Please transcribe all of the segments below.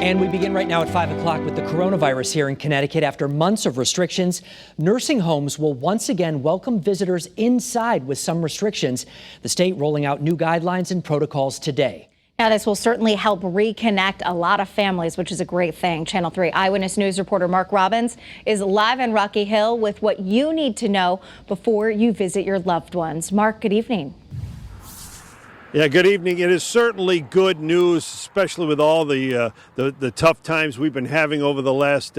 And we begin right now at 5 o'clock with the coronavirus here in Connecticut. After months of restrictions, nursing homes will once again welcome visitors inside with some restrictions. The state rolling out new guidelines and protocols today. Now, this will certainly help reconnect a lot of families, which is a great thing. Channel 3 Eyewitness News reporter Mark Robbins is live in Rocky Hill with what you need to know before you visit your loved ones. Mark, good evening. Yeah, good evening. It is certainly good news, especially with all the tough times we've been having over the last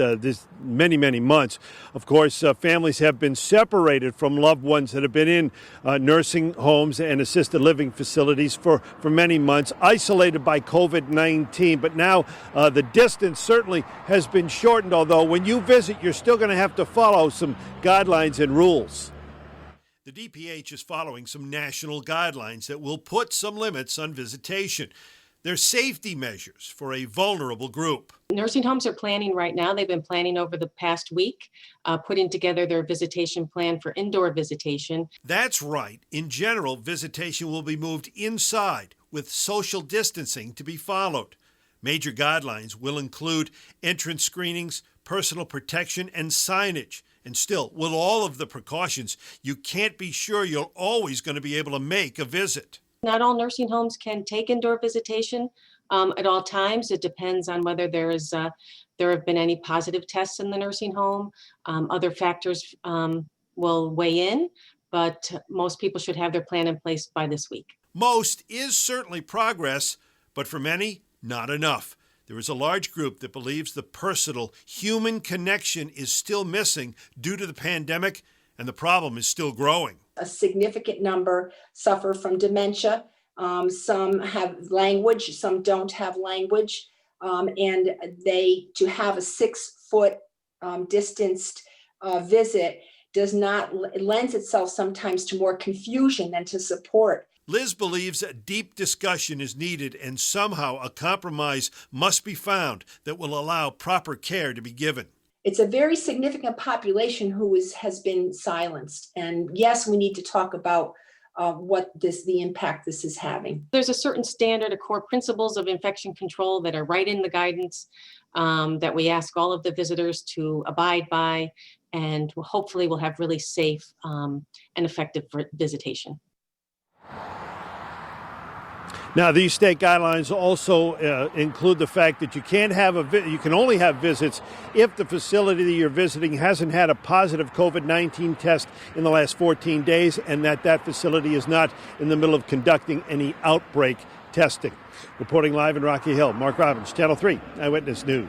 many months. Of course, families have been separated from loved ones that have been in nursing homes and assisted living facilities for many months, isolated by COVID-19. But now the distance certainly has been shortened, although when you visit, you're still going to have to follow some guidelines and rules. The DPH is following some national guidelines that will put some limits on visitation. They're safety measures for a vulnerable group. Nursing homes are planning right now. They've been planning over the past week, putting together their visitation plan for indoor visitation. That's right. In general, visitation will be moved inside with social distancing to be followed. Major guidelines will include entrance screenings, personal protection, and signage. And still, with all of the precautions, you can't be sure you're always going to be able to make a visit. Not all nursing homes can take indoor visitation at all times. It depends on whether there have been any positive tests in the nursing home. Other factors will weigh in, but most people should have their plan in place by this week. Most is certainly progress, but for many, not enough. There is a large group that believes the personal, human connection is still missing due to the pandemic, and the problem is still growing. A significant number suffer from dementia. Some have language, some don't have language, and to have a 6-foot distanced visit lends itself sometimes to more confusion than to support. Liz believes a deep discussion is needed and somehow a compromise must be found that will allow proper care to be given. It's a very significant population who has been silenced. And yes, we need to talk about the impact this is having. There's a certain standard of core principles of infection control that are right in the guidance that we ask all of the visitors to abide by, and hopefully we'll have really safe and effective visitation. Now, these state guidelines also include the fact that you can only have visits if the facility that you're visiting hasn't had a positive COVID-19 test in the last 14 days and that facility is not in the middle of conducting any outbreak testing. Reporting live in Rocky Hill, Mark Robbins, Channel 3 Eyewitness News.